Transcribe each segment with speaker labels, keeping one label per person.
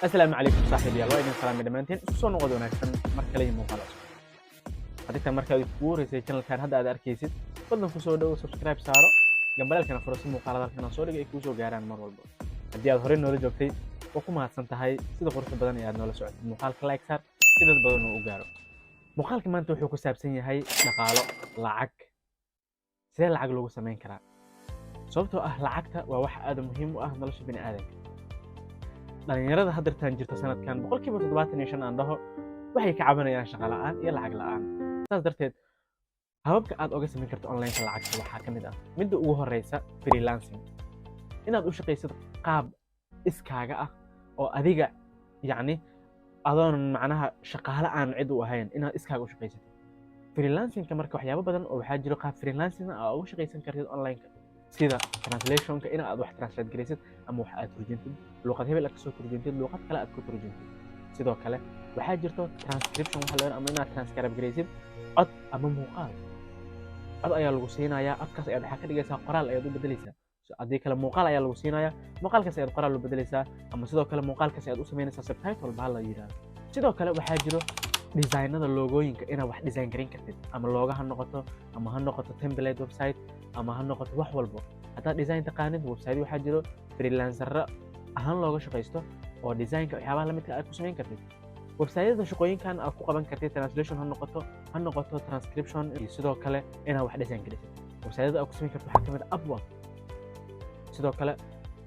Speaker 1: السلام عليكم saaxiibayaal waa idin salaamay dhammaantiin isku soo noqod wanaagsan mar kale iyo muuqaal cusub haddii tan markaad ku wareysay channelkan hadda aad arkaysid fadlan ku soo dhawo subscribe saaro gambalaalkana furo si muuqaalada halkan aan soo dhigay ay kuu soo gaaraan mar walba haddii aad horey noola joogtay oo ku mahadsan tahay sida quruxda badan ee aad noola socotid muuqaalka like saar si dad badan uu u gaaro muuqaalka maanta wuxuu ku saabsan yahay dhaqaalo lacag sidee lacag loogu samayn karaa sababtoo ah lacagta waa wax aad muhiim u ah nolosha bini'aadamka dhalinyarada haddartaan jirta sanadkan boqolkiiba 75 aan dhaho waxay ka cabanayaan shaqo la'aan iyo lacag la'aan saas darteed hababka aad uga samayn karto online-ka lacagta waxaa ka mid ah midda ugu horeysa freelancing inaad u shaqaysid qaab iskaaga ah oo adiga yacni adoon macnaha shaqaale aan cid u ahayn inaad iskaaga u shaqaysatid freelancingka marka waxyaabo badan oo waxaa jiro qaab freelancing ah oo uga shaqaysan kartid online-ka sida translationka in aad wax translate garaysid ama wax aad turjintid luqad hebel aad kasoo turjintid luqad kale aad ku turjintid sidoo kale waxaa jirto transcription waxa la yidhaahdo ama inaad transcribe garaysid cod ama muuqaal cod ayaa lagu siinayaa codkaas ayaad waxaa ka dhigaysaa qoraal ayaad u bedelaysaa haddii kale muuqaal ayaa lagu siinayaa muuqaalkaas ayaad qoraal u bedelaysaa ama sidoo kale muuqaalkaas ayaad u samaynaysaa subtitle baa la yidhaahdo sidoo kale waxaa jiro designada loogooyinka inaad wax design garin kartid ama looga ha noqoto ama ha noqoto template website ama ha noqoto wax walbo haddaad design taqaanid website waxaa jiro freelancerra ahaan looga shaqaysto oo designka waxyaabaha la midka aad ku samayn kartid websiteyada shaqooyinkan aad ku qaban kartid translation ha noqoto transcription iyo sidoo kale inaad wax design garisid websiteyada aad ku samayn karto waxaa ka mid ah Upwork sidoo kale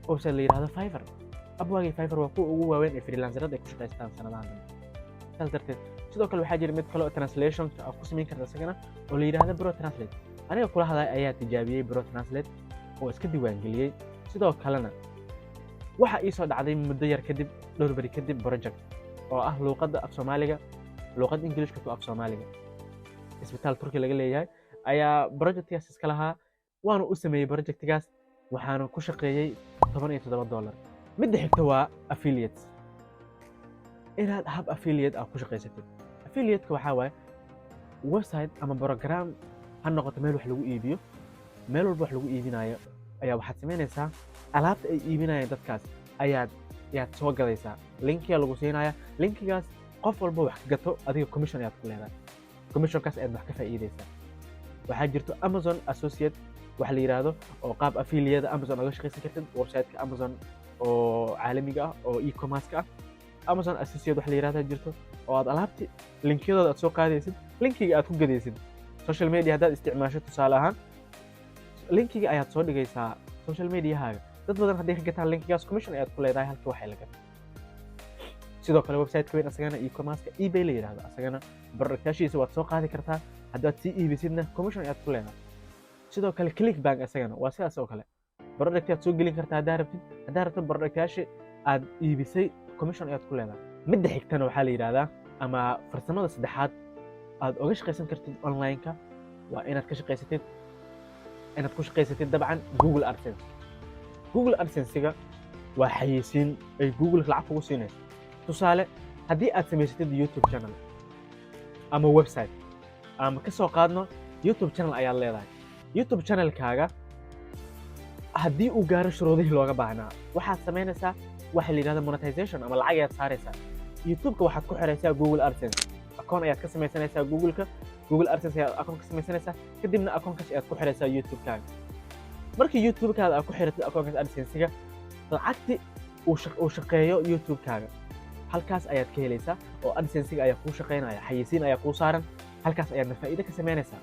Speaker 1: website la yidhaahdo Fiverr Upwork iyo Fiverr waa kuwa ugu waaweyn ee freelancerrada ay ku shaqaystaan sanadahan saas darteed sidoo kale waxaa jira mid kale oo translationka aad ku samayn karta isagana oo la yidhaahdo Pro Translate aniga kula hadlay ayaa tijaabiyey Pro Translate oo iska diiwaangeliyey sidoo kalena waxa ii soo dhacday muddo yar kadib dhowr bari kadib project oo ah luqadda af Soomaaliga luqad Englishka to af Soomaaliga isbitaal Turki laga leeyahay ayaa projectkaas iska lahaa waana u sameeyey projectkaas waxaana ku shaqeeyey $17 midda xigta waa affiliates inaad hab affiliate aad ku shaqaysatid affiliate-ka waxaa waaye website ama program ha noqoto meel wax lagu iibiyo meel walba wax lagu iibinayo ayaa waxaad samaynaysaa alaabta ay iibinayaan dadkaas ayaad soo gadaysaa linkiyaa lagu siinayaa linkigaas qof walba wax ka gato adiga commission ayaad ku leedahay commissionkaas ayaad wax ka faa'iidaysaa waxaa jirto Amazon Associate wax la yidhaahdo oo qaab affiliate Amazon uga shaqaysan kartid website-ka Amazon oo caalamiga ah oo e-commerce-ka ah Amazon Associate wax la yiraahdo jirto oo aad alaabti linkiyadooda aad soo qaadaysid linkiga aad ku gadaysid social media haddaad isticmaasho tusaale ahaan linkiga ayaad soo dhigaysaa social mediahaaga dad badan hadday ka gataan linkigaas commission ayaad ku leedahay halka waxay la gato sidoo kale website-ka weyn asagana e-commerce-ka eBay la yiraahdo asagana productyaashiisa waad soo qaadi kartaa haddaad sii iibisidna commission ayaad ku leedahay sidoo kale Clickbank asagana waa sidaas oo kale product ayaad soo gelin kartaa haddaad rabto productyaashii aad iibisay commission ayaad ku leedahay midda xigtana waxaa la yidhaahdaa ama farsamada saddexaad aad uga shaqaysan kartid online-ka waa inaad ku shaqaysatid dabcan Google AdSense-ga waa xayeysiin ay Google lacag kugu siinayso tusaale haddii aad samaysatid YouTube channel ama website ama ka soo qaadno YouTube channel ayaad leedahay YouTube channel-kaaga haddii uu gaaro shuruudihii looga baahnaa waxaad samaynaysaa waxa la yiraahdo monetization ama lacag ayaad saaraysaa YouTube-ka waxaad ku xiraysaa Google AdSense account ayaad ka samaysanaysaa Google AdSense ayaad account ka samaysanaysaa kadibna account-kaas ayaad ku xiraysaa YouTube-kaaga markii YouTube-kaaga aad ku xiratid account-kaas AdSense-ga lacagti uu shaqeeyo YouTube-kaaga halkaas ayaad ka helaysaa oo AdSense-ga ayaa kuu shaqeynaya xayeysiin ayaa kuu saaran halkaas ayaadna faa'iido ka samaynaysaa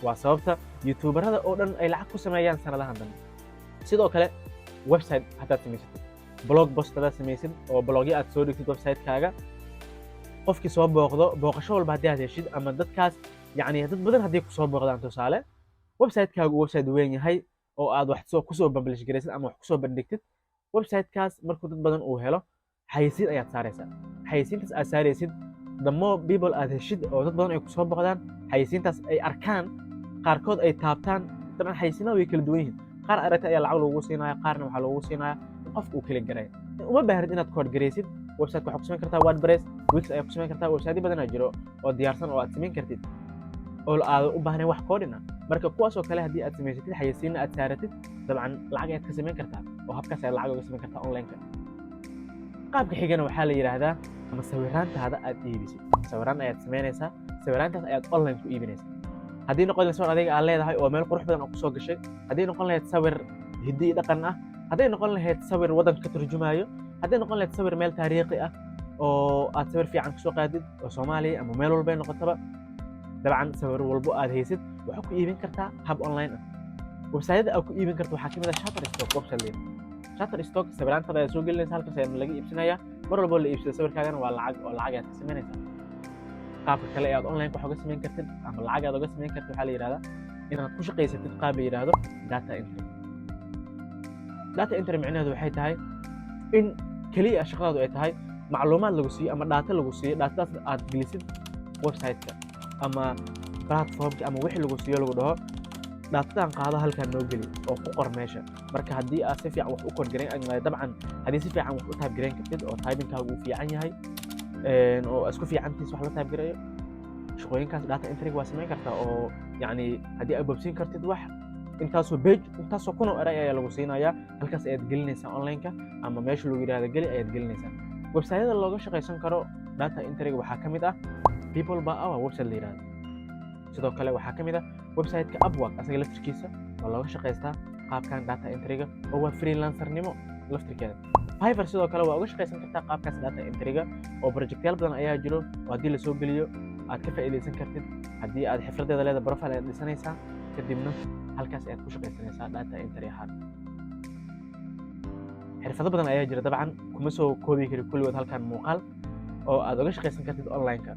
Speaker 1: waa sababta YouTuberada oo dhan ay lacag ku sameeyaan sanadahan dambe sidoo kale website haddaad samaysatid blog post hadaad samaysid oo blogyo aad soo dhigtid website-kaaga qofkii soo booqasho walba haddii aad heshid ama dadkaas yacni dad badan haddii ku soo booqdaan tusaale website-kaagu website weyn yahay oo aad wax kusoo publish garaysid ama wax kusoo bandhigtid website-kaas markuu dad badan uu helo xayeysiin ayaad saaraysaa xayeysiintaas aad saaraysid the more people aad heshid oo dad badan ay ku soo booqdaan xayeysiintaas ay arkaan qaarkood ay taabtaan dabcan xayeysiinada way kala duwan yihiin qaar aragtay ayaa lacag loogu siinaya qaarna waxaa loogu siinaya qof uu kala garay uma baahnid inaad kood garaysid website waxaad ku samayn kartaa WordPress Wix ayaad ku samayn kartaa website badan jiro oo diyaarsan oo aad samayn kartid oo aad u baahnayn wax koodina marka kuwaas oo kale haddii aad samaysatid xayeysiin aad saaratid dabcan lacag ayaad ka samayn kartaa oo habkaas ayaad lacag uga samayn kartaa online-ka qaabka xigana waxaa la yiraahdaa ama sawiraantaada aad iibisid. Sawiraan ayaad sameynaysaa, sawiraantaas ayaad online ku iibinaysaa. haddii noqon lahayd sawir adiga aad leedahay oo meel qurux badan oo kusoo gashay, haddii noqon lahayd sawir hiddi iyo dhaqan ah, hadday noqon lahayd sawir waddanka ka turjumaayo, hadday noqon lahayd sawir meel taariikhi ah oo aad sawir fiican kusoo qaadid oo Soomaaliya ama meel walba ay noqotaba, dabcan sawir walbo aad haysid waxaad ku iibin kartaa hab online ah. website-yada aad ku iibin karto waxaa ka mid ah Shutterstock website. Shutterstock sawiraantada ayaa soo gelinaysa, halkaas ayaa laga iibsanayaa. mar walbo la iibsado sawirkaagana waa lacag oo lacag ayaad ka samaynaysaa. qaabka kale ee aad online wax uga samayn kartid ama lacag aad uga samayn kartid waxaa la yiraahdaa inaad ku shaqaysatid qaab la yiraahdo data entry. data entry macnaheedu waxay tahay in kaliya shaqadaadu ay tahay macluumaad lagu siiyo ama data lagu siiyo, datadaas aad gelisid website-ka ama platform-ka ama wixii lagu siiyo lagu dhaho datadan qaado halkaan noo geli oo ku qor meesha. marka haddii aad si fiican wax u kor gareyn, dabcan haddii si fiican wax u type gareyn kartid oo typing-kaagu uu fiican yahay oo isku fiicantiis wax la type gareeyo, shaqooyinkaas data entry-ga waa samayn kartaa. oo yacni haddii aad bobsiin kartid wax intaasoo page intaasoo kun oo eray ayaa lagu siinayaa, halkaas ayaad gelinaysaa online-ka ama meesha lagu yiraahdo geli ayaad gelinaysaa. website-yada looga shaqaysan karo data entry-ga waxaa ka mid ah People by Hour website la yiraahdo. sidoo kale waxaa ka mid ah website-ka Upwork, asaga laftirkiisa oo looga shaqaystaa qaabkan data entry-ga oo waa freelancer-nimo laftirkeeda. Fiverr sidoo kale waa uga shaqaysan kartaa qaabkaas data entry-ga oo project-yaal badan ayaa jiro oo haddii la soo geliyo aad ka faa'iidaysan kartid. haddii aad xirfadeeda leedahay profile ayaad dhisanaysaa, kadibna halkaas ayaad ku shaqaysanaysaa data entry ahaan. xirfado badan ayaa jira, dabcan kuma soo koobi kari kulligood halkan muuqaal oo aad uga shaqaysan kartid online-ka.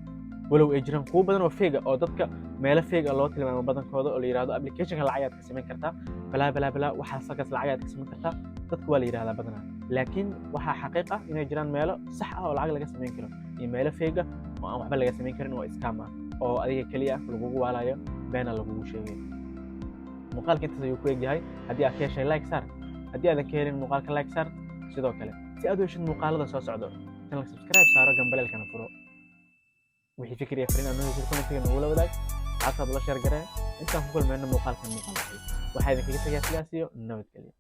Speaker 1: walow ay jiraan kuwo badan oo fake oo dadka meelo fake loo tilmaamo badankooda oo la yiraahdo application-ka lacag ayaad ka samayn kartaa, balaa waxaas halkaas lacag ayaad ka samayn kartaa, dadka waa la yiraahdaa badanaa. laakiin waxaa xaqiiq ah inay jiraan meelo sax ah oo lacag laga samayn karo iyo meelo fake oo aan waxba laga samayn karin oo scam ah oo adiga kaliya lagugu waalayo, beena lagugu sheegay. muuqaalka intaas ayuu ku egyahay. haddii aad ka heshay like saar, haddii aadan ka helin muuqaalka like saar. sidoo kale si aad u heshid muuqaalada soo socdo channelka subscribe saaro, gambaleelkana furo. wixii fikir iyo fariin aad noo heshid commentiga nagula wadaag, asxaabtaada la share garee. intaan ku kulmayno muuqaalkan waxaa idinkaga tagayaa sidaas iyo nabadgelyo.